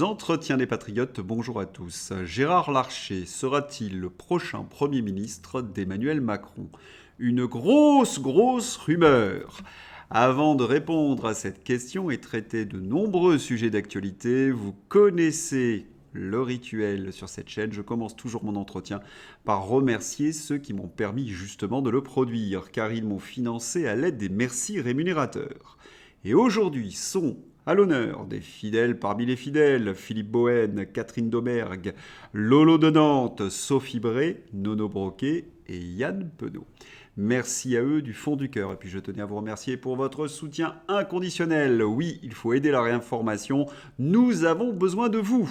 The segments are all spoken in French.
Entretiens des Patriotes, bonjour à tous. Gérard Larcher sera-t-il le prochain Premier ministre d'Emmanuel Macron? Une grosse rumeur. Avant de répondre à cette question et traiter de nombreux sujets d'actualité, vous connaissez le rituel sur cette chaîne. Je commence toujours mon entretien par remercier ceux qui m'ont permis justement de le produire, car ils m'ont financé à l'aide des merci rémunérateurs. Et aujourd'hui sont à l'honneur des fidèles parmi les fidèles, Philippe Bohen, Catherine Domergue, Lolo de Nantes, Sophie Bray, Nono Broquet et Yann Penaud. Merci à eux du fond du cœur. Et puis je tenais à vous remercier pour votre soutien inconditionnel. Oui, il faut aider la réinformation. Nous avons besoin de vous.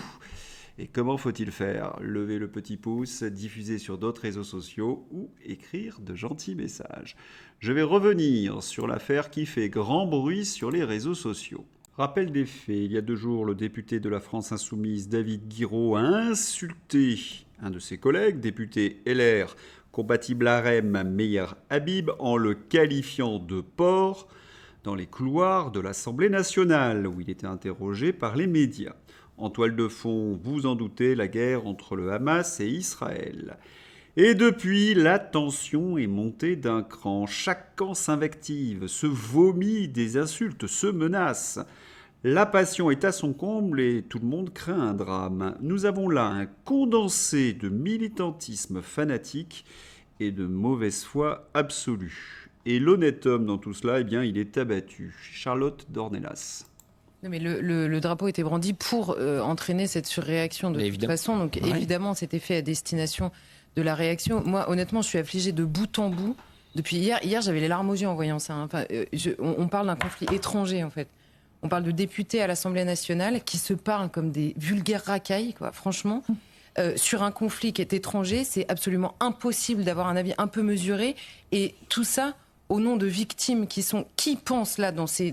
Et comment faut-il faire? Lever le petit pouce, diffuser sur d'autres réseaux sociaux ou écrire de gentils messages. Je vais revenir sur l'affaire qui fait grand bruit sur les réseaux sociaux. Rappel des faits, il y a 2 jours, le député de la France Insoumise, David Guiraud, a insulté un de ses collègues, député LR, compatible LaREM, Meir Habib, en le qualifiant de porc dans les couloirs de l'Assemblée nationale, où il était interrogé par les médias. En toile de fond, vous en doutez, la guerre entre le Hamas et Israël. Et depuis, la tension est montée d'un cran. Chaque camp s'invective, se vomit des insultes, se menace. La passion est à son comble et tout le monde craint un drame. Nous avons là un condensé de militantisme fanatique et de mauvaise foi absolue. Et l'honnête homme dans tout cela, eh bien, il est abattu. Charlotte Dornelas. Non mais le drapeau était brandi pour entraîner cette surréaction de toute façon. Donc évidemment, c'était fait à destination de la réaction. Moi, honnêtement, je suis affligée de bout en bout. Depuis hier, j'avais les larmes aux yeux en voyant ça. Enfin, on parle d'un conflit étranger, en fait. On parle de députés à l'Assemblée nationale qui se parlent comme des vulgaires racailles, quoi. Franchement, sur un conflit qui est étranger, c'est absolument impossible d'avoir un avis un peu mesuré. Et tout ça au nom de victimes qui pensent là dans ces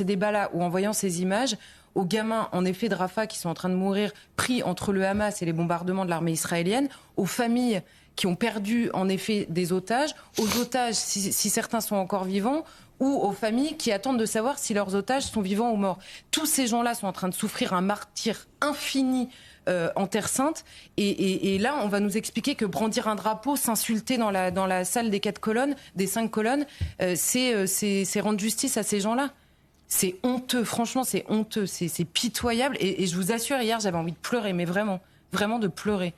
débats-là ou en voyant ces images aux gamins en effet de Rafah qui sont en train de mourir pris entre le Hamas et les bombardements de l'armée israélienne, aux familles qui ont perdu en effet des otages, aux otages si certains sont encore vivants ou aux familles qui attendent de savoir si leurs otages sont vivants ou morts. Tous ces gens-là sont en train de souffrir un martyre infini en Terre Sainte. Et là, on va nous expliquer que brandir un drapeau, s'insulter dans la salle des 5 colonnes, c'est rendre justice à ces gens-là. C'est honteux, franchement, c'est honteux, c'est pitoyable. Et je vous assure, hier, j'avais envie de pleurer, mais vraiment de pleurer.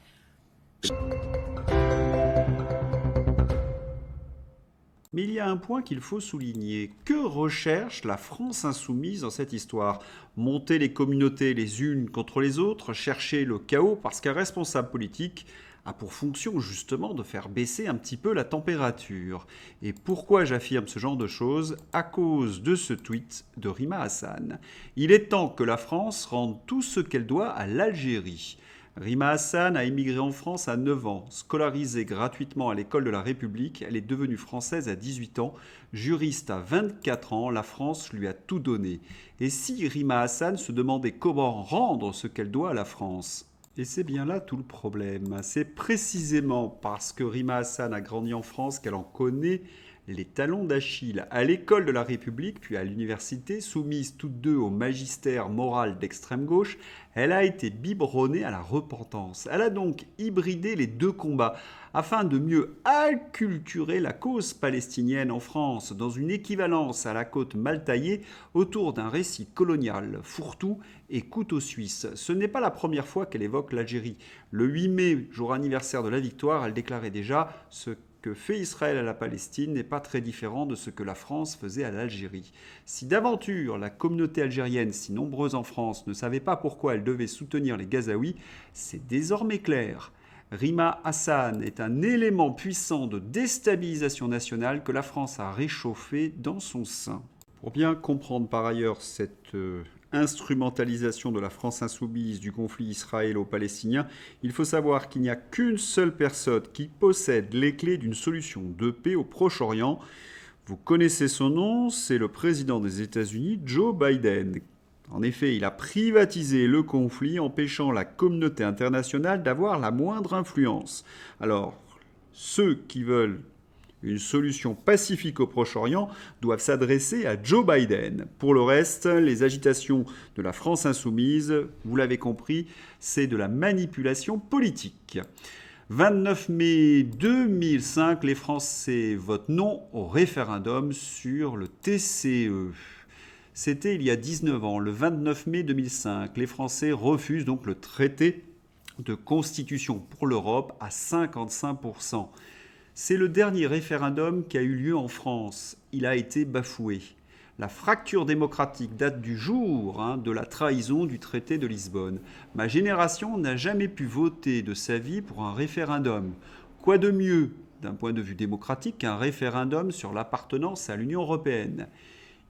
Mais il y a un point qu'il faut souligner. Que recherche la France insoumise dans cette histoire? Monter les communautés les unes contre les autres, chercher le chaos parce qu'un responsable politique a pour fonction justement de faire baisser un petit peu la température. Et pourquoi j'affirme ce genre de choses? À cause de ce tweet de Rima Hassan. Il est temps que la France rende tout ce qu'elle doit à l'Algérie. Rima Hassan a immigré en France à 9 ans. Scolarisée gratuitement à l'école de la République, elle est devenue française à 18 ans. Juriste à 24 ans, la France lui a tout donné. Et si Rima Hassan se demandait comment rendre ce qu'elle doit à la France? Et c'est bien là tout le problème. C'est précisément parce que Rima Hassan a grandi en France qu'elle en connaît les talons d'Achille. À l'école de la République, puis à l'université, soumise toutes deux au magistère moral d'extrême gauche, elle a été biberonnée à la repentance. Elle a donc hybridé les 2 combats afin de mieux acculturer la cause palestinienne en France dans une équivalence à la côte mal taillée autour d'un récit colonial fourre-tout et couteau suisse. Ce n'est pas la première fois qu'elle évoque l'Algérie. Le 8 mai, jour anniversaire de la victoire, elle déclarait déjà ce que fait Israël à la Palestine n'est pas très différent de ce que la France faisait à l'Algérie. Si d'aventure la communauté algérienne, si nombreuse en France, ne savait pas pourquoi elle devait soutenir les Gazaouis, c'est désormais clair. Rima Hassan est un élément puissant de déstabilisation nationale que la France a réchauffé dans son sein. Pour bien comprendre par ailleurs cette instrumentalisation de la France insoumise du conflit israélo-palestinien, il faut savoir qu'il n'y a qu'une seule personne qui possède les clés d'une solution de paix au Proche-Orient. Vous connaissez son nom, c'est le président des États-Unis, Joe Biden. En effet, il a privatisé le conflit, empêchant la communauté internationale d'avoir la moindre influence. Alors, ceux qui veulent une solution pacifique au Proche-Orient doivent s'adresser à Joe Biden. Pour le reste, les agitations de la France insoumise, vous l'avez compris, c'est de la manipulation politique. 29 mai 2005, les Français votent non au référendum sur le TCE. C'était il y a 19 ans, le 29 mai 2005. Les Français refusent donc le traité de constitution pour l'Europe à 55%. C'est le dernier référendum qui a eu lieu en France. Il a été bafoué. La fracture démocratique date du jour de la trahison du traité de Lisbonne. Ma génération n'a jamais pu voter de sa vie pour un référendum. Quoi de mieux, d'un point de vue démocratique, qu'un référendum sur l'appartenance à l'Union européenne ?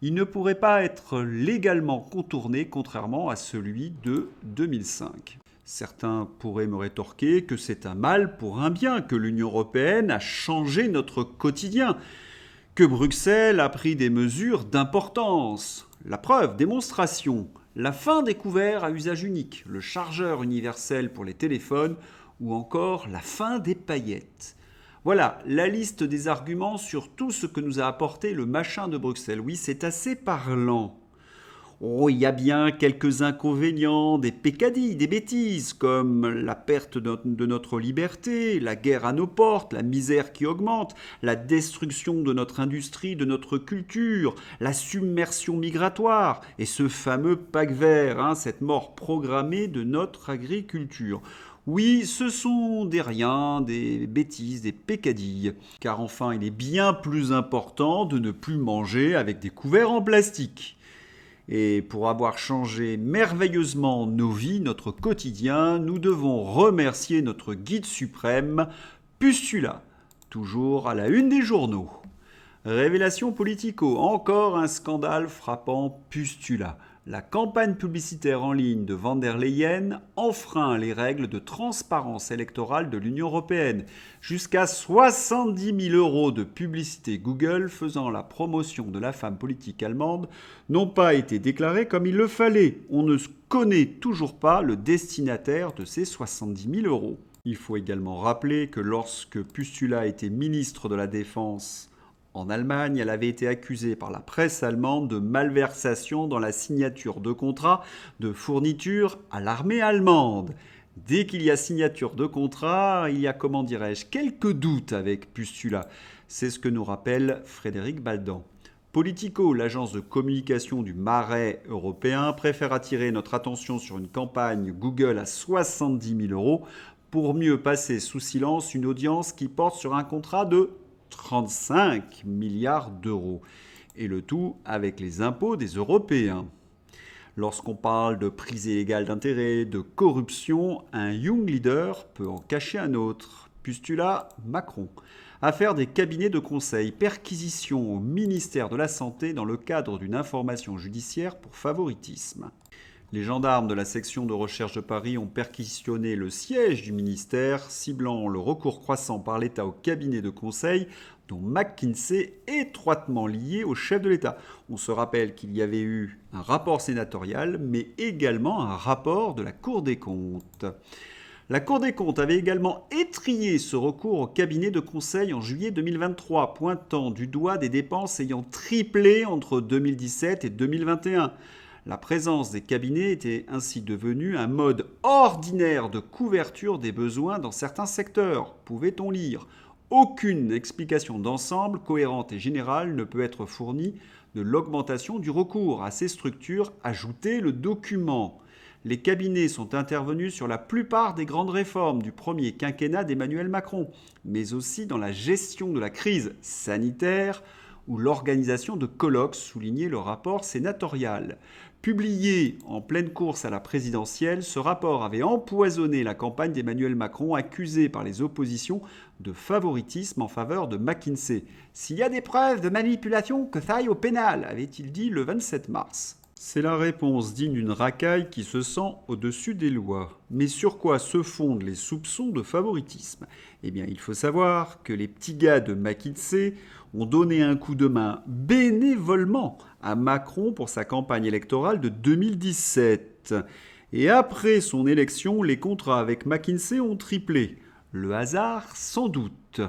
Il ne pourrait pas être légalement contourné, contrairement à celui de 2005. Certains pourraient me rétorquer que c'est un mal pour un bien, que l'Union européenne a changé notre quotidien, que Bruxelles a pris des mesures d'importance. La preuve, démonstration, la fin des couverts à usage unique, le chargeur universel pour les téléphones ou encore la fin des paillettes. Voilà la liste des arguments sur tout ce que nous a apporté le machin de Bruxelles. Oui, c'est assez parlant. Oh, il y a bien quelques inconvénients, des peccadilles, des bêtises, comme la perte de notre liberté, la guerre à nos portes, la misère qui augmente, la destruction de notre industrie, de notre culture, la submersion migratoire et ce fameux pack vert, cette mort programmée de notre agriculture. Oui, ce sont des riens, des bêtises, des peccadilles. Car enfin, il est bien plus important de ne plus manger avec des couverts en plastique. Et pour avoir changé merveilleusement nos vies, notre quotidien, nous devons remercier notre guide suprême, Pustula, toujours à la une des journaux. Révélation Politico, encore un scandale frappant Pustula. La campagne publicitaire en ligne de Van der Leyen enfreint les règles de transparence électorale de l'Union européenne. Jusqu'à 70 000 € de publicité Google faisant la promotion de la femme politique allemande n'ont pas été déclarés comme il le fallait. On ne connaît toujours pas le destinataire de ces 70 000 €. Il faut également rappeler que lorsque Pustula était ministre de la Défense en Allemagne, elle avait été accusée par la presse allemande de malversation dans la signature de contrats de fourniture à l'armée allemande. Dès qu'il y a signature de contrat, il y a, quelques doutes avec Pustula. C'est ce que nous rappelle Frédéric Baldan. Politico, l'agence de communication du Marais européen, préfère attirer notre attention sur une campagne Google à 70 000 € pour mieux passer sous silence une audience qui porte sur un contrat de 35 milliards d'euros. Et le tout avec les impôts des Européens. Lorsqu'on parle de prise illégale d'intérêt, de corruption, un young leader peut en cacher un autre. Pustula, Macron. Affaire des cabinets de conseil, perquisition au ministère de la Santé dans le cadre d'une information judiciaire pour favoritisme. Les gendarmes de la section de recherche de Paris ont perquisitionné le siège du ministère, ciblant le recours croissant par l'État au cabinet de conseil, dont McKinsey est étroitement lié au chef de l'État. On se rappelle qu'il y avait eu un rapport sénatorial, mais également un rapport de la Cour des comptes. La Cour des comptes avait également étrillé ce recours au cabinet de conseil en juillet 2023, pointant du doigt des dépenses ayant triplé entre 2017 et 2021. La présence des cabinets était ainsi devenue un mode ordinaire de couverture des besoins dans certains secteurs, pouvait-on lire. Aucune explication d'ensemble cohérente et générale ne peut être fournie de l'augmentation du recours à ces structures, ajoutait le document. Les cabinets sont intervenus sur la plupart des grandes réformes du premier quinquennat d'Emmanuel Macron, mais aussi dans la gestion de la crise sanitaire ou l'organisation de colloques, soulignait le rapport sénatorial. Publié en pleine course à la présidentielle, ce rapport avait empoisonné la campagne d'Emmanuel Macron, accusée par les oppositions de favoritisme en faveur de McKinsey. S'il y a des preuves de manipulation, que ça aille au pénal, avait-il dit le 27 mars. C'est la réponse digne d'une racaille qui se sent au-dessus des lois. Mais sur quoi se fondent les soupçons de favoritisme ? Eh bien, il faut savoir que les petits gars de McKinsey ont donné un coup de main bénévolement à Macron pour sa campagne électorale de 2017. Et après son élection, les contrats avec McKinsey ont triplé. Le hasard, sans doute.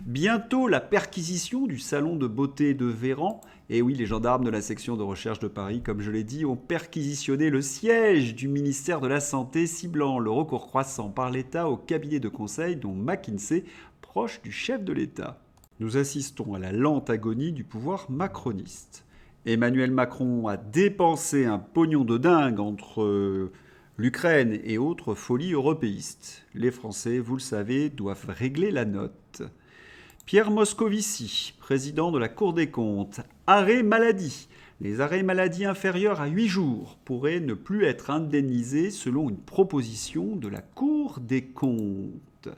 Bientôt la perquisition du salon de beauté de Véran. Et oui, les gendarmes de la section de recherche de Paris, comme je l'ai dit, ont perquisitionné le siège du ministère de la Santé, ciblant le recours croissant par l'État au cabinet de conseil dont McKinsey, proche du chef de l'État. Nous assistons à la lente agonie du pouvoir macroniste. Emmanuel Macron a dépensé un pognon de dingue entre l'Ukraine et autres folies européistes. Les Français, vous le savez, doivent régler la note. Pierre Moscovici, président de la Cour des comptes. Arrêt maladie. Les arrêts maladie inférieurs à 8 jours pourraient ne plus être indemnisés selon une proposition de la Cour des comptes.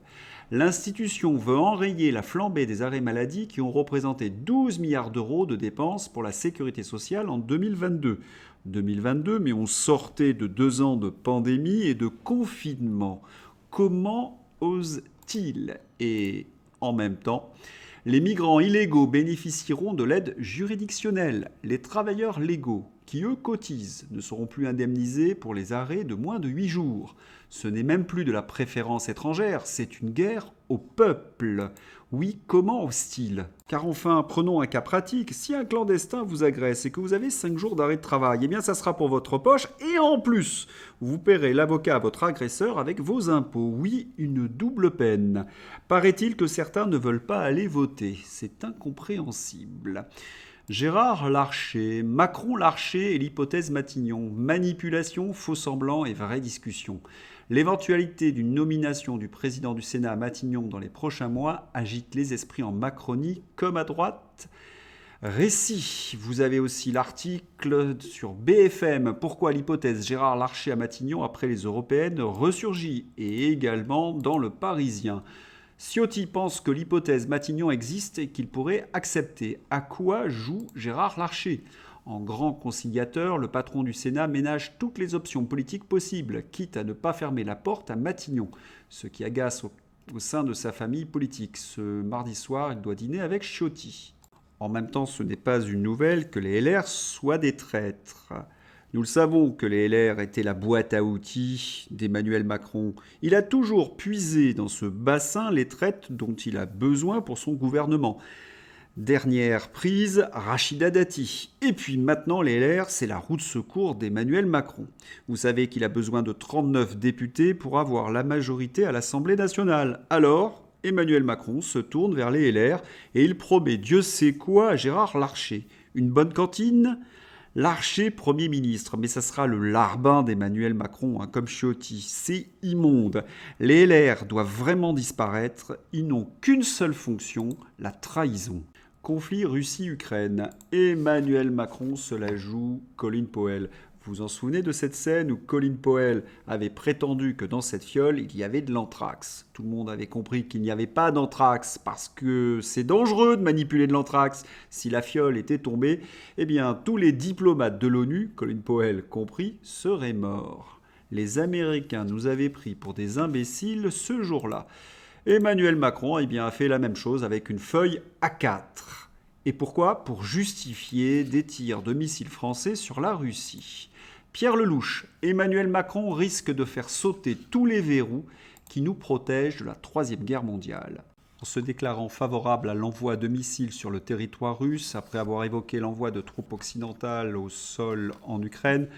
L'institution veut enrayer la flambée des arrêts maladie qui ont représenté 12 milliards d'euros de dépenses pour la sécurité sociale en 2022. 2022, mais on sortait de 2 ans de pandémie et de confinement. Comment ose-t-il ? Et en même temps, les migrants illégaux bénéficieront de l'aide juridictionnelle. Les travailleurs légaux, qui eux cotisent, ne seront plus indemnisés pour les arrêts de moins de 8 jours. Ce n'est même plus de la préférence étrangère, c'est une guerre au peuple. Oui, comment ose-t-il ? Car enfin, prenons un cas pratique. Si un clandestin vous agresse et que vous avez 5 jours d'arrêt de travail, eh bien ça sera pour votre poche et en plus, vous paierez l'avocat à votre agresseur avec vos impôts. Oui, une double peine. Paraît-il que certains ne veulent pas aller voter. C'est incompréhensible. Gérard Larcher, Macron-Larcher et l'hypothèse Matignon. Manipulation, faux-semblant et vraie discussion. L'éventualité d'une nomination du président du Sénat à Matignon dans les prochains mois agite les esprits en Macronie comme à droite. Récit, vous avez aussi l'article sur BFM, pourquoi l'hypothèse Gérard Larcher à Matignon après les européennes ressurgit, et également dans Le Parisien. Ciotti pense que l'hypothèse Matignon existe et qu'il pourrait accepter. À quoi joue Gérard Larcher ? En grand conciliateur, le patron du Sénat ménage toutes les options politiques possibles, quitte à ne pas fermer la porte à Matignon, ce qui agace au sein de sa famille politique. Ce mardi soir, il doit dîner avec Ciotti. En même temps, ce n'est pas une nouvelle que les LR soient des traîtres. Nous le savons que les LR étaient la boîte à outils d'Emmanuel Macron. Il a toujours puisé dans ce bassin les traites dont il a besoin pour son gouvernement. Dernière prise, Rachida Dati. Et puis maintenant, les LR, c'est la roue de secours d'Emmanuel Macron. Vous savez qu'il a besoin de 39 députés pour avoir la majorité à l'Assemblée nationale. Alors, Emmanuel Macron se tourne vers les LR et il promet Dieu sait quoi à Gérard Larcher. Une bonne cantine ? Larcher, Premier ministre, mais ça sera le larbin d'Emmanuel Macron, comme Ciotti. C'est immonde. Les LR doivent vraiment disparaître. Ils n'ont qu'une seule fonction, la trahison. Conflit Russie-Ukraine. Emmanuel Macron se la joue Colin Powell. Vous vous en souvenez de cette scène où Colin Powell avait prétendu que dans cette fiole, il y avait de l'anthrax. Tout le monde avait compris qu'il n'y avait pas d'anthrax parce que c'est dangereux de manipuler de l'anthrax. Si la fiole était tombée, eh bien tous les diplomates de l'ONU, Colin Powell compris, seraient morts. Les Américains nous avaient pris pour des imbéciles ce jour-là. Emmanuel Macron a fait la même chose avec une feuille A4. Et pourquoi ? Pour justifier des tirs de missiles français sur la Russie. Pierre Lelouch, Emmanuel Macron risque de faire sauter tous les verrous qui nous protègent de la Troisième Guerre mondiale. En se déclarant favorable à l'envoi de missiles sur le territoire russe, après avoir évoqué l'envoi de troupes occidentales au sol en Ukraine,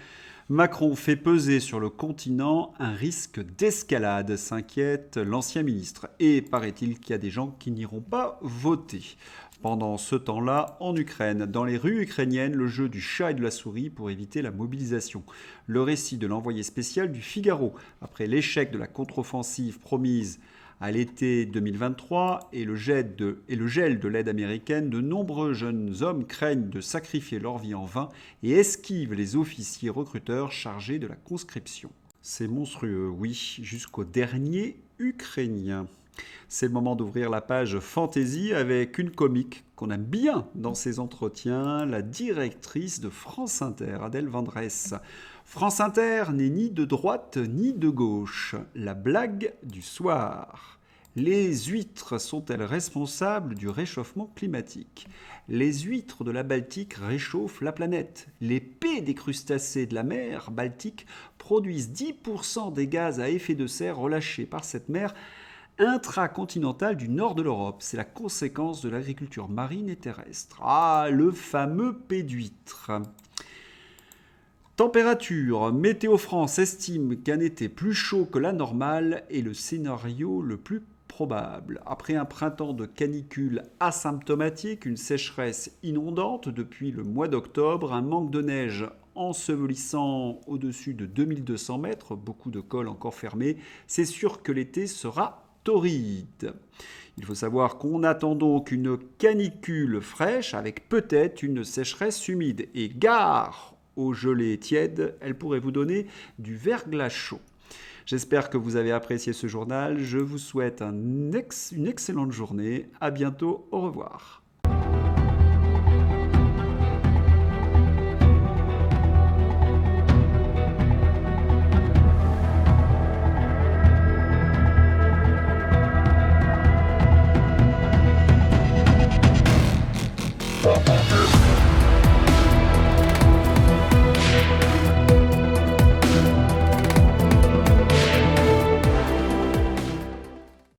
Macron fait peser sur le continent un risque d'escalade, s'inquiète l'ancien ministre. Et paraît-il qu'il y a des gens qui n'iront pas voter. Pendant ce temps-là, en Ukraine, dans les rues ukrainiennes, le jeu du chat et de la souris pour éviter la mobilisation. Le récit de l'envoyé spécial du Figaro, après l'échec de la contre-offensive promise à l'été 2023 et le gel de l'aide américaine, de nombreux jeunes hommes craignent de sacrifier leur vie en vain et esquivent les officiers recruteurs chargés de la conscription. C'est monstrueux, oui, jusqu'au dernier Ukrainien. C'est le moment d'ouvrir la page Fantaisie avec une comique qu'on aime bien dans ses entretiens, la directrice de France Inter, Adèle Vendresse. France Inter n'est ni de droite ni de gauche. La blague du soir. Les huîtres sont-elles responsables du réchauffement climatique ? Les huîtres de la Baltique réchauffent la planète. Les pets des crustacés de la mer Baltique produisent 10% des gaz à effet de serre relâchés par cette mer intracontinentale du nord de l'Europe. C'est la conséquence de l'agriculture marine et terrestre. Ah, le fameux P d'huître. Température. Météo France estime qu'un été plus chaud que la normale est le scénario le plus probable. Après un printemps de canicule asymptomatique, une sécheresse inondante depuis le mois d'octobre, un manque de neige ensevelissant au-dessus de 2200 mètres, beaucoup de cols encore fermés, c'est sûr que l'été sera torride. Il faut savoir qu'on attend donc une canicule fraîche avec peut-être une sécheresse humide. Et gare aux gelées tièdes, elle pourrait vous donner du verglas chaud. J'espère que vous avez apprécié ce journal. Je vous souhaite une excellente journée. À bientôt. Au revoir.